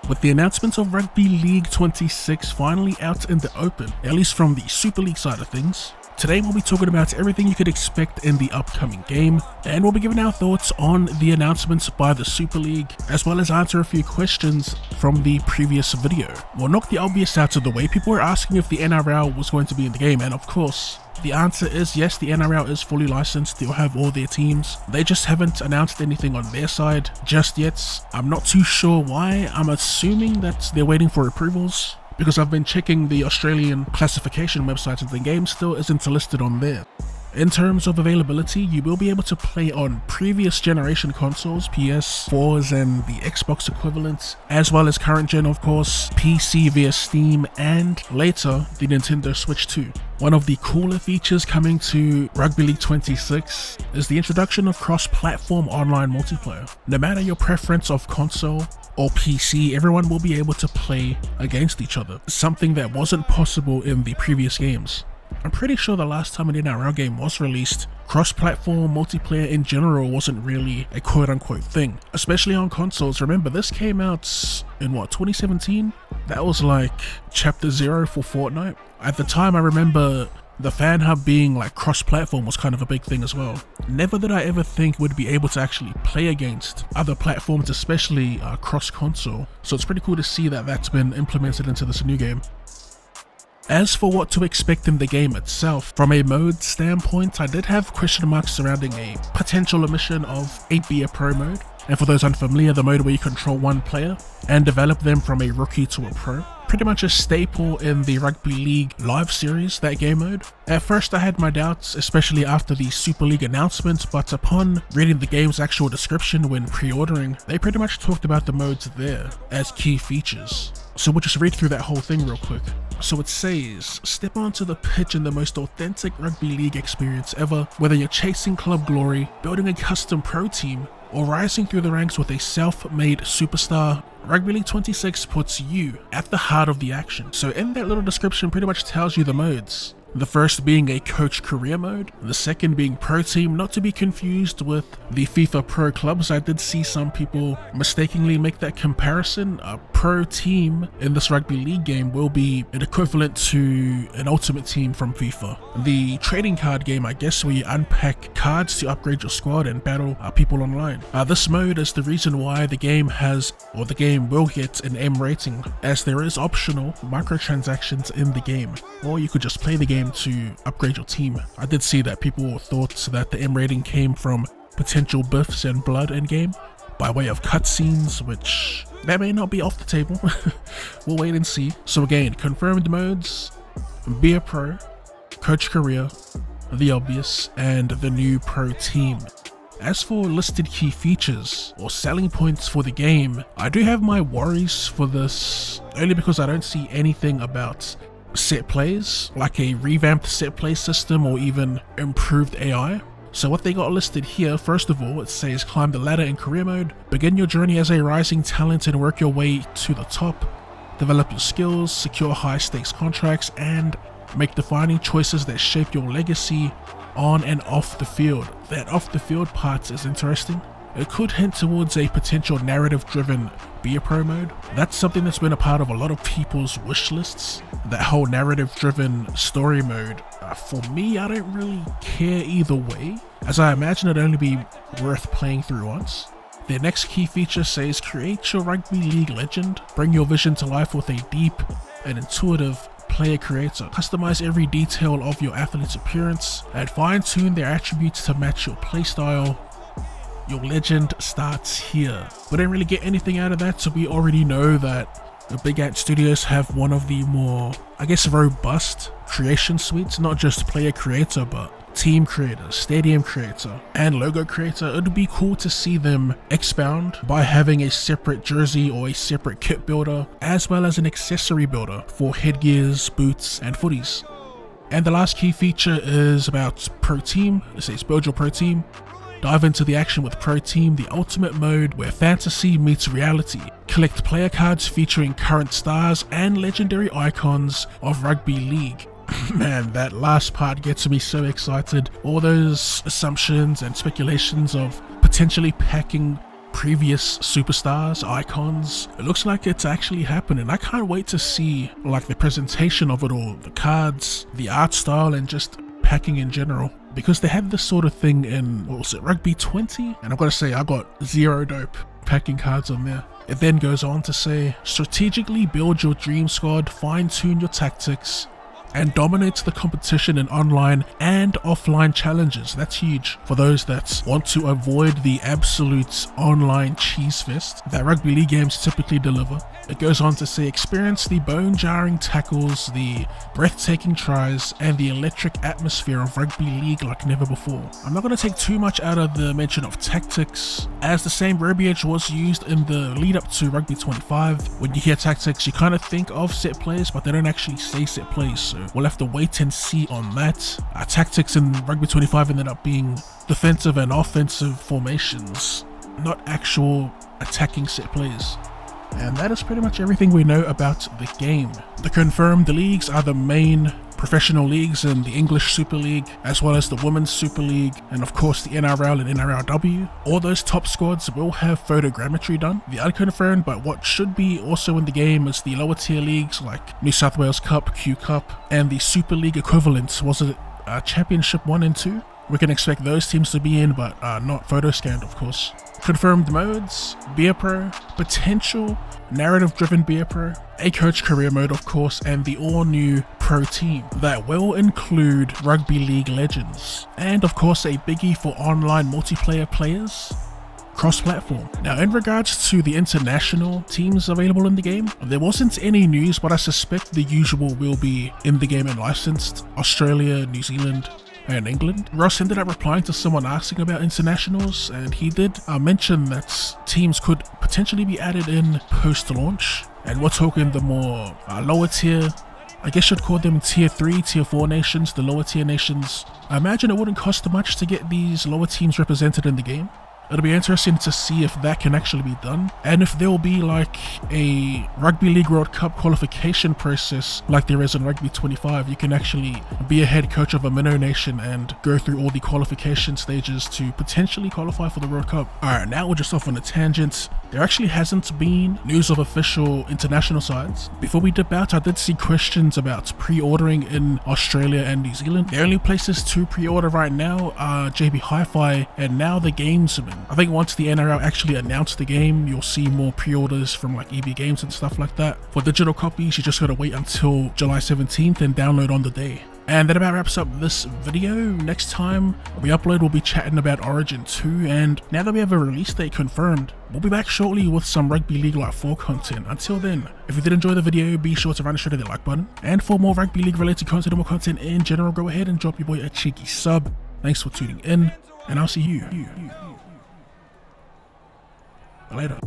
With the announcement of Rugby League 26 finally out in the open, at least from the Super League side of things, today we'll be talking about everything you could expect in the upcoming game, and we'll be giving our thoughts on the announcements by the Super League, as well as answer a few questions from the previous video. We'll knock the obvious out of the way. People were asking if the NRL was going to be in the game, and of course, the answer is yes, the NRL is fully licensed, they'll have all their teams. They just haven't announced anything on their side just yet. I'm not too sure why. I'm assuming that they're waiting for approvals, because I've been checking the Australian classification website and the game still isn't listed on there. In terms of availability, you will be able to play on previous generation consoles, PS4s and the Xbox equivalent, as well as current gen of course, PC via Steam, and later the Nintendo Switch 2. One of the cooler features coming to Rugby League 26 is the introduction of cross-platform online multiplayer. No matter your preference of console or PC, everyone will be able to play against each other, something that wasn't possible in the previous games. I'm pretty sure the last time an NRL game was released, cross-platform multiplayer in general wasn't really a quote-unquote thing, especially on consoles. Remember, this came out in 2017? That was like chapter 0 for Fortnite. At the time, I remember the fan hub being like cross-platform was kind of a big thing as well. Never did I ever think we'd be able to actually play against other platforms, especially cross-console. So it's pretty cool to see that that's been implemented into this new game. As for what to expect in the game itself, from a mode standpoint, I did have question marks surrounding a potential omission of a Be a Pro mode. And for those unfamiliar, the mode where you control one player and develop them from a rookie to a pro. Pretty much a staple in the Rugby League live series, that game mode. At first I had my doubts, especially after the Super League announcement, but upon reading the game's actual description when pre-ordering, they pretty much talked about the modes there as key features. So we'll just read through that whole thing real quick. So it says, step onto the pitch in the most authentic Rugby League experience ever, whether you're chasing club glory, building a custom pro team, or rising through the ranks with a self-made superstar, Rugby League 26 puts you at the heart of the action. So in that little description pretty much tells you the modes. The first being a coach career mode, the second being pro team, not to be confused with the FIFA Pro Clubs. I did see some people mistakenly make that comparison. A pro team in this Rugby League game will be an equivalent to an ultimate team from FIFA. The trading card game, I guess, where you unpack cards to upgrade your squad and battle people online. This mode is the reason why the game has, or the game will get, an M rating, as there is optional microtransactions in the game, or you could just play the game to upgrade your team. I did see that people thought that the M rating came from potential buffs and blood in game by way of cutscenes, which that may not be off the table. We'll wait and see. So again, confirmed modes: Be a Pro, Coach Career, the obvious, and the new pro team. As for listed key features or selling points for the game, I do have my worries for this, only because I don't see anything about set plays, like a revamped set play system or even improved AI. So what they got listed here, first of all, it says climb the ladder in career mode, begin your journey as a rising talent and work your way to the top, develop your skills, secure high stakes contracts, and make defining choices that shape your legacy on and off the field. That off the field part is interesting. It could hint towards a potential narrative-driven Be a Pro mode. That's something that's been a part of a lot of people's wish lists. That whole narrative-driven story mode. For me, I don't really care either way, as I imagine it'd only be worth playing through once. Their next key feature says create your Rugby League legend. Bring your vision to life with a deep and intuitive player creator. Customize every detail of your athlete's appearance and fine-tune their attributes to match your playstyle. Your legend starts here. We didn't really get anything out of that, so we already know that the Big Ant Studios have one of the more, I guess, robust creation suites, not just player creator, but team creator, stadium creator, and logo creator. It'd be cool to see them expound by having a separate jersey or a separate kit builder, as well as an accessory builder for headgears, boots, and footies. And the last key feature is about pro team. It says build your pro team. Dive into the action with Pro Team, the ultimate mode where fantasy meets reality. Collect player cards featuring current stars and legendary icons of Rugby League. Man, that last part gets me so excited. All those assumptions and speculations of potentially packing previous superstars, icons. It looks like it's actually happening. I can't wait to see like the presentation of it all, the cards, the art style, and just packing in general, because they had this sort of thing in, what was it, Rugby 20? And I've got to say, I got zero dope packing cards on there. It then goes on to say, strategically build your dream squad, fine-tune your tactics, and dominates the competition in online and offline challenges. That's huge for those that want to avoid the absolute online cheese fest that Rugby League games typically deliver. It goes on to say, experience the bone-jarring tackles, the breathtaking tries, and the electric atmosphere of Rugby League like never before. I'm not going to take too much out of the mention of tactics, as the same verbiage was used in the lead up to Rugby 25. When you hear tactics, you kind of think of set plays, but they don't actually say set plays, so we'll have to wait and see on that. Tactics in Rugby 25 ended up being defensive and offensive formations, not actual attacking set plays. And that is pretty much everything we know about the game. The confirmed leagues are the main professional leagues in the English Super League, as well as the Women's Super League, and of course the NRL and NRLW. All those top squads will have photogrammetry done. The unconfirmed, but what should be also in the game, is the lower tier leagues like New South Wales Cup, Q Cup, and the Super League equivalent. Was it Championship 1 and 2? We can expect those teams to be in, but not photo scanned, of course. Confirmed modes: Beer Pro, potential narrative driven Beer Pro, a coach career mode of course, and the all new pro team that will include Rugby League legends, and of course a biggie for online multiplayer players, cross-platform. Now in regards to the international teams available in the game, there wasn't any news, but I suspect the usual will be in the game and licensed: Australia, New Zealand, and England. Ross ended up replying to someone asking about internationals, and he did mention that teams could potentially be added in post-launch, and we're talking the more lower tier, I guess you'd call them tier 3, tier 4 nations, the lower tier nations. I imagine it wouldn't cost much to get these lower teams represented in the game. It'll be interesting to see if that can actually be done, and if there'll be like a Rugby League World Cup qualification process like there is in Rugby 25. You can actually be a head coach of a minnow nation and go through all the qualification stages to potentially qualify for the World Cup. Alright, now we're just off on a tangent. There actually hasn't been news of official international sides. Before we dip out, I did see questions about pre-ordering in Australia and New Zealand. The only places to pre-order right now are JB Hi-Fi and now the Gamesman. I think once the NRL actually announced the game, you'll see more pre-orders from like EB Games and stuff like that. For digital copies, you just gotta wait until July 17th and download on the day. And that about wraps up this video. Next time we upload, we'll be chatting about Origin 2, and now that we have a release date confirmed, we'll be back shortly with some Rugby League Like 4 content. Until then, if you did enjoy the video, be sure to run straight to the like button, and for more Rugby League related content and more content in general, go ahead and drop your boy a cheeky sub. Thanks for tuning in, and I'll see you later.